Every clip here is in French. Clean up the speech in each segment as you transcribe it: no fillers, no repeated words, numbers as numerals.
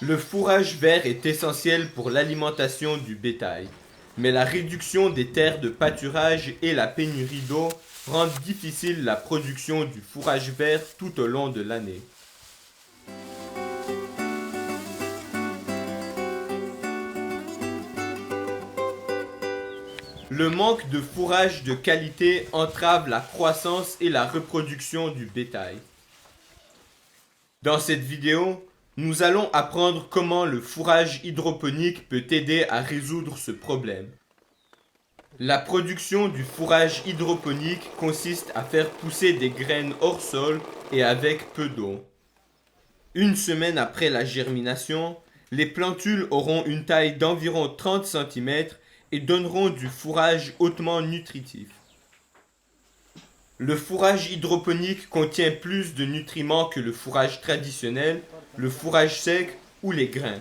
Le fourrage vert est essentiel pour l'alimentation du bétail, mais la réduction des terres de pâturage et la pénurie d'eau rendent difficile la production du fourrage vert tout au long de l'année. Le manque de fourrage de qualité entrave la croissance et la reproduction du bétail. Dans cette vidéo, nous allons apprendre comment le fourrage hydroponique peut aider à résoudre ce problème. La production du fourrage hydroponique consiste à faire pousser des graines hors sol et avec peu d'eau. Une semaine après la germination, les plantules auront une taille d'environ 30 cm et donneront du fourrage hautement nutritif. Le fourrage hydroponique contient plus de nutriments que le fourrage traditionnel, le fourrage sec ou les grains.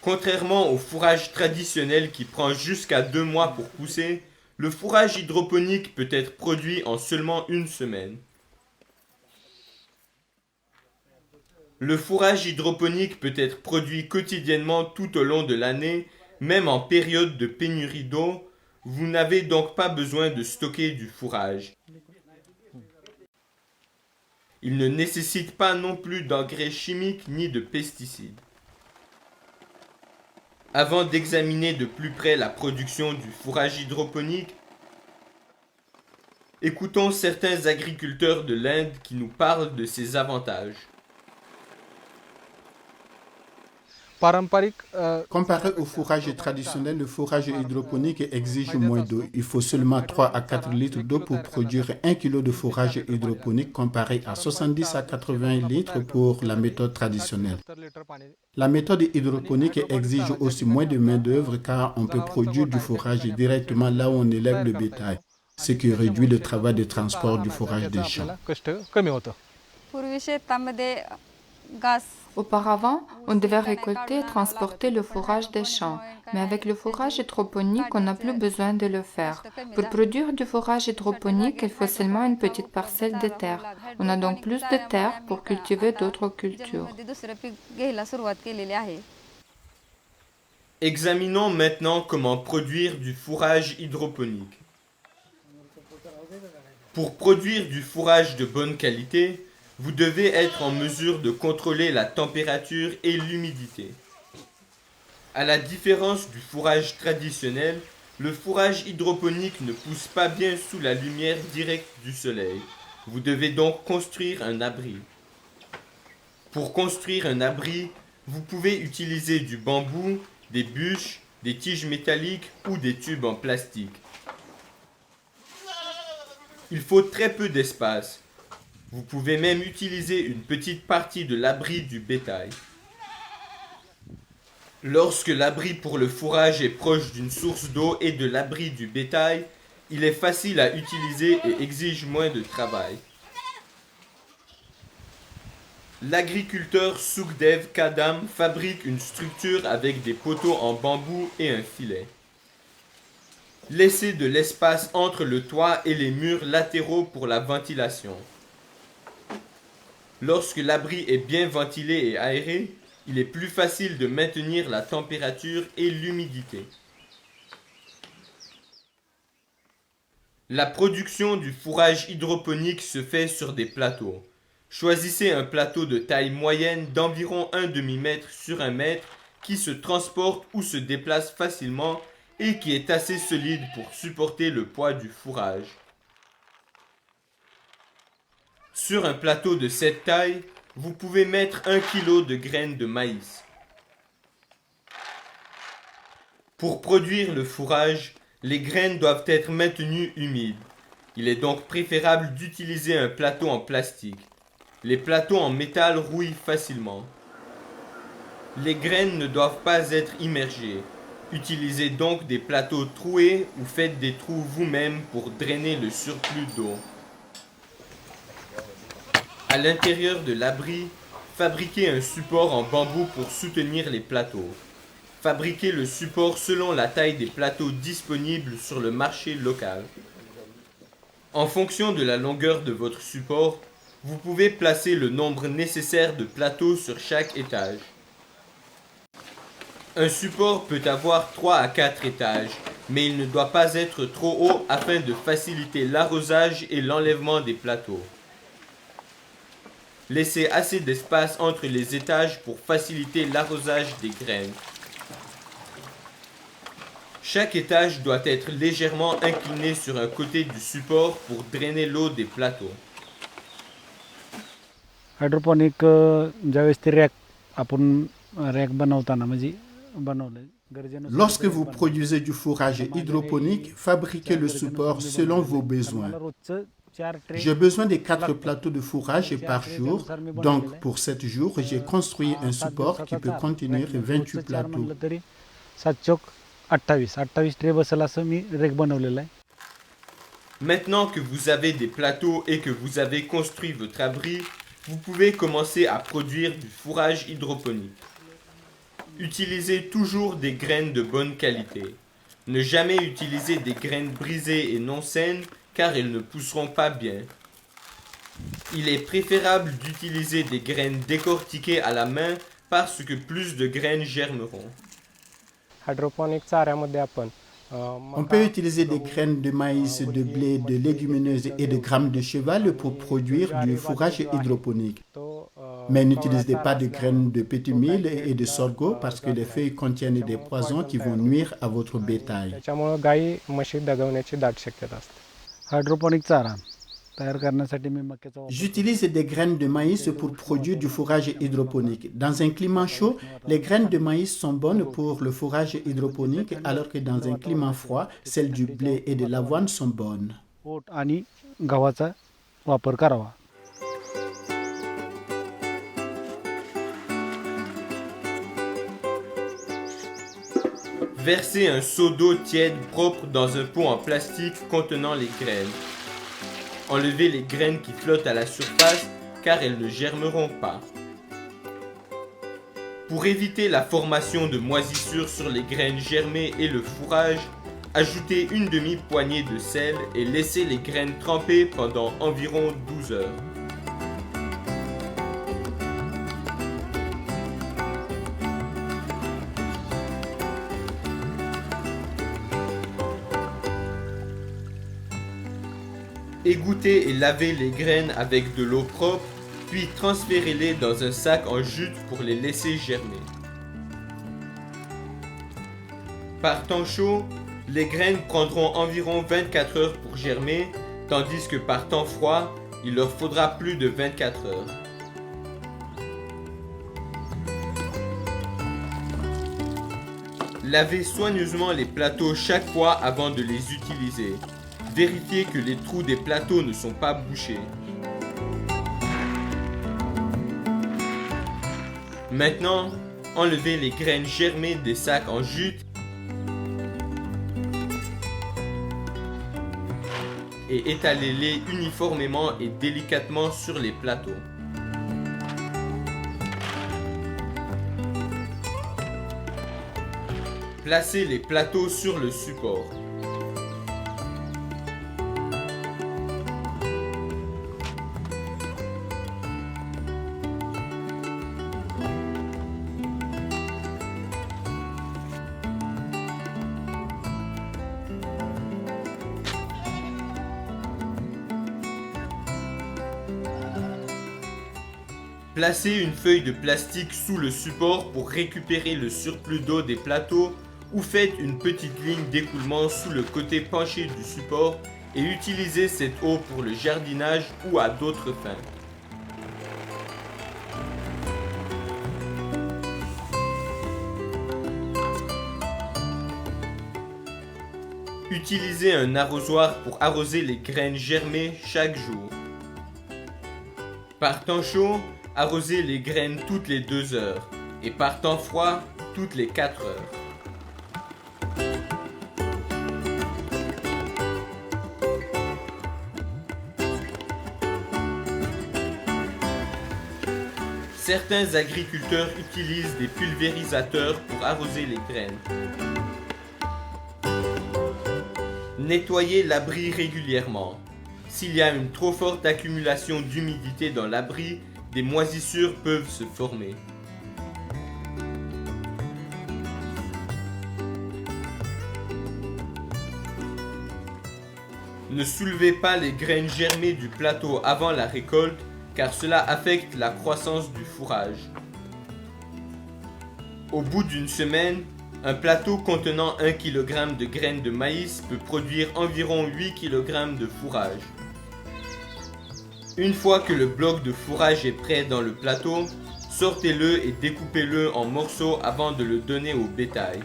Contrairement au fourrage traditionnel qui prend jusqu'à 2 mois pour pousser, le fourrage hydroponique peut être produit en seulement une semaine. Le fourrage hydroponique peut être produit quotidiennement tout au long de l'année, même en période de pénurie d'eau. Vous n'avez donc pas besoin de stocker du fourrage. Il ne nécessite pas non plus d'engrais chimiques ni de pesticides. Avant d'examiner de plus près la production du fourrage hydroponique, écoutons certains agriculteurs de l'Inde qui nous parlent de ses avantages. Comparé au fourrage traditionnel, le fourrage hydroponique exige moins d'eau. Il faut seulement 3 à 4 litres d'eau pour produire 1 kg de fourrage hydroponique comparé à 70 à 80 litres pour la méthode traditionnelle. La méthode hydroponique exige aussi moins de main-d'œuvre car on peut produire du fourrage directement là où on élève le bétail, ce qui réduit le travail de transport du fourrage des champs. Auparavant, on devait récolter et transporter le fourrage des champs, mais avec le fourrage hydroponique, on n'a plus besoin de le faire. Pour produire du fourrage hydroponique, il faut seulement une petite parcelle de terre. On a donc plus de terre pour cultiver d'autres cultures. Examinons maintenant comment produire du fourrage hydroponique. Pour produire du fourrage de bonne qualité, vous devez être en mesure de contrôler la température et l'humidité. À la différence du fourrage traditionnel, le fourrage hydroponique ne pousse pas bien sous la lumière directe du soleil. Vous devez donc construire un abri. Pour construire un abri, vous pouvez utiliser du bambou, des bûches, des tiges métalliques ou des tubes en plastique. Il faut très peu d'espace. Vous pouvez même utiliser une petite partie de l'abri du bétail. Lorsque l'abri pour le fourrage est proche d'une source d'eau et de l'abri du bétail, il est facile à utiliser et exige moins de travail. L'agriculteur Sukhdev Kadam fabrique une structure avec des poteaux en bambou et un filet. Laissez de l'espace entre le toit et les murs latéraux pour la ventilation. Lorsque l'abri est bien ventilé et aéré, il est plus facile de maintenir la température et l'humidité. La production du fourrage hydroponique se fait sur des plateaux. Choisissez un plateau de taille moyenne d'environ 1 demi-mètre sur 1 mètre qui se transporte ou se déplace facilement et qui est assez solide pour supporter le poids du fourrage. Sur un plateau de cette taille, vous pouvez mettre 1 kg de graines de maïs. Pour produire le fourrage, les graines doivent être maintenues humides. Il est donc préférable d'utiliser un plateau en plastique. Les plateaux en métal rouillent facilement. Les graines ne doivent pas être immergées. Utilisez donc des plateaux troués ou faites des trous vous-même pour drainer le surplus d'eau. À l'intérieur de l'abri, fabriquez un support en bambou pour soutenir les plateaux. Fabriquez le support selon la taille des plateaux disponibles sur le marché local. En fonction de la longueur de votre support, Vous pouvez placer le nombre nécessaire de plateaux sur chaque étage. Un support peut avoir 3 à 4 étages, mais il ne doit pas être trop haut afin de faciliter l'arrosage et l'enlèvement des plateaux. Laissez assez d'espace entre les étages pour faciliter l'arrosage des graines. Chaque étage doit être légèrement incliné sur un côté du support pour drainer l'eau des plateaux. Hydroponic ज्यावेळेस ते आपण रॅक बनवताना म्हणजे बनवलंय गरजेनुसार Lorsque vous produisez du fourrage hydroponique, fabriquez le support selon vos besoins. रोजचं 4 tray J'ai besoin de 4 plateaux de fourrage par jour, donc pour 7 jours, j'ai construit un support qui peut contenir 28 plateaux. म्हणलं तरी 7 चौक 28 ट्रे बसेल असं मी रेक बनवलेलं आहे. Maintenant que vous avez des plateaux et que vous avez construit votre abri, vous pouvez commencer à produire du fourrage hydroponique. Utilisez toujours des graines de bonne qualité. Ne jamais utiliser des graines brisées et non saines car elles ne pousseront pas bien. Il est préférable d'utiliser des graines décortiquées à la main parce que plus de graines germeront. Hydroponic चाऱ्यामध्ये आपण On peut utiliser des graines de maïs, de blé, de légumineuses et de grammes de cheval pour produire du fourrage hydroponique. Mais n'utilisez pas de graines de petit mil et de sorgho parce que les feuilles contiennent des poisons qui vont nuire à votre bétail. त्याच्यामुळे गाई म्हशी दगवण्याची दाट शक्यता असते. हायड्रोपोनिक चारा तयार करण्यासाठी मी मक्याचा वापर J'utilise des graines de maïs pour produire du fourrage hydroponique. Dans un climat chaud, les graines de maïs sont bonnes pour le fourrage hydroponique, alors que dans un climat froid, celles du blé et de l'avoine sont bonnes. ओट आणि गव्हाचा वापर करावा. Versez un seau d'eau tiède propre dans un pot en plastique contenant les graines. Enlevez les graines qui flottent à la surface car elles ne germeront pas. Pour éviter la formation de moisissures sur les graines germées et le fourrage, ajoutez une demi-poignée de sel et laissez les graines tremper pendant environ 12 heures. Égouttez et lavez les graines avec de l'eau propre, puis transférez-les dans un sac en jute pour les laisser germer. Par temps chaud, les graines prendront environ 24 heures pour germer, tandis que par temps froid, il leur faudra plus de 24 heures. Lavez soigneusement les plateaux chaque fois avant de les utiliser. Vérifiez que les trous des plateaux ne sont pas bouchés. Maintenant, enlevez les graines germées des sacs en jute et étalez-les uniformément et délicatement sur les plateaux. Placez les plateaux sur le support. Placez une feuille de plastique sous le support pour récupérer le surplus d'eau des plateaux ou faites une petite ligne d'écoulement sous le côté penché du support et utilisez cette eau pour le jardinage ou à d'autres fins. Utilisez un arrosoir pour arroser les graines germées chaque jour. Par temps chaud, arrosez les graines toutes les 2 heures et par temps froid, toutes les 4 heures. Certains agriculteurs utilisent des pulvérisateurs pour arroser les graines. Nettoyez l'abri régulièrement. s'il y a une trop forte accumulation d'humidité dans l'abri, des moisissures peuvent se former. Ne soulevez pas les graines germées du plateau avant la récolte, car cela affecte la croissance du fourrage. Au bout d'une semaine, un plateau contenant 1 kg de graines de maïs peut produire environ 8 kg de fourrage. Une fois que le bloc de fourrage est prêt dans le plateau, sortez-le et découpez-le en morceaux avant de le donner au bétail.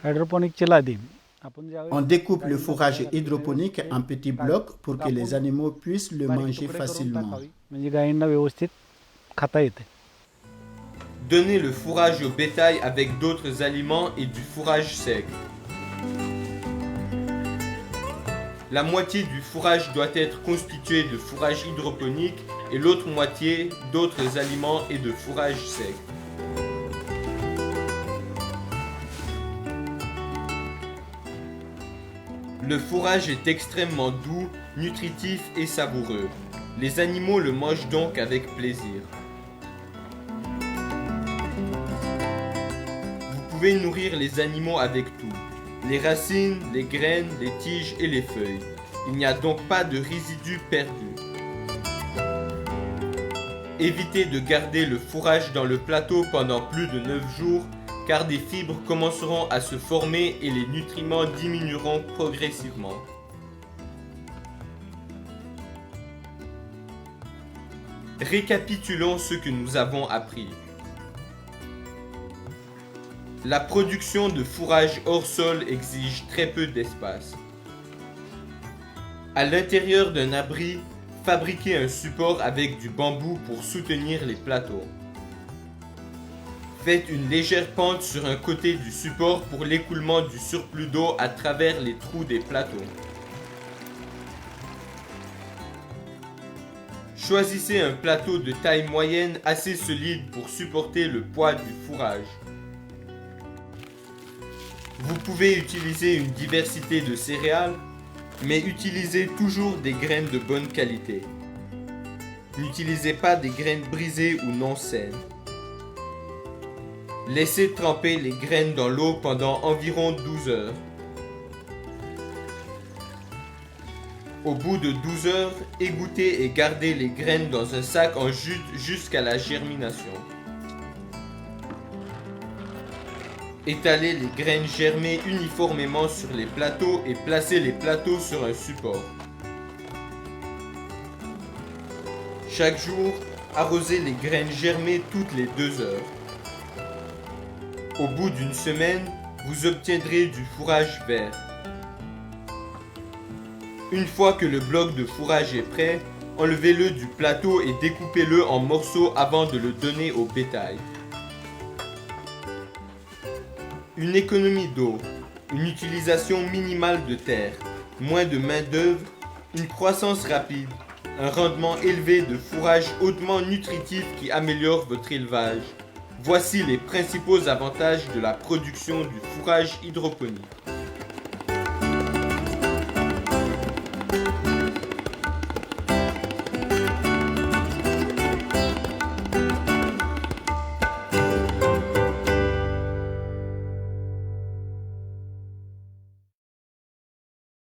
हायड्रोपोनिकची लादी आपण ज्यावेळी On découpe le fourrage hydroponique en petits blocs pour que les animaux puissent le manger facilement. म्हणजे गायींना व्यवस्थित खाता येते. Donnez le fourrage au bétail avec d'autres aliments et du fourrage sec. La moitié du fourrage doit être constituée de fourrage hydroponique et l'autre moitié d'autres aliments et de fourrage sec. Le fourrage est extrêmement doux, nutritif et savoureux. Les animaux le mangent donc avec plaisir. Vous pouvez nourrir les animaux avec tout. Les racines, les graines, les tiges et les feuilles. Il n'y a donc pas de résidus perdus. Évitez de garder le fourrage dans le plateau pendant plus de 9 jours car des fibres commenceront à se former et les nutriments diminueront progressivement. Récapitulons ce que nous avons appris. La production de fourrage hors sol exige très peu d'espace. À l'intérieur d'un abri, fabriquez un support avec du bambou pour soutenir les plateaux. Faites une légère pente sur un côté du support pour l'écoulement du surplus d'eau à travers les trous des plateaux. Choisissez un plateau de taille moyenne assez solide pour supporter le poids du fourrage. Vous pouvez utiliser une diversité de céréales, mais utilisez toujours des graines de bonne qualité. N'utilisez pas des graines brisées ou non saines. Laissez tremper les graines dans l'eau pendant environ 12 heures. Au bout de 12 heures, égouttez et gardez les graines dans un sac en jute jusqu'à la germination. Étalez les graines germées uniformément sur les plateaux et placez les plateaux sur un support. Chaque jour, arrosez les graines germées toutes les 2 heures. Au bout d'une semaine, vous obtiendrez du fourrage vert. Une fois que le bloc de fourrage est prêt, enlevez-le du plateau et découpez-le en morceaux avant de le donner au bétail. Une économie d'eau, une utilisation minimale de terre, moins de main-d'œuvre, une croissance rapide, un rendement élevé de fourrage hautement nutritif qui améliore votre élevage. Voici les principaux avantages de la production du fourrage hydroponique.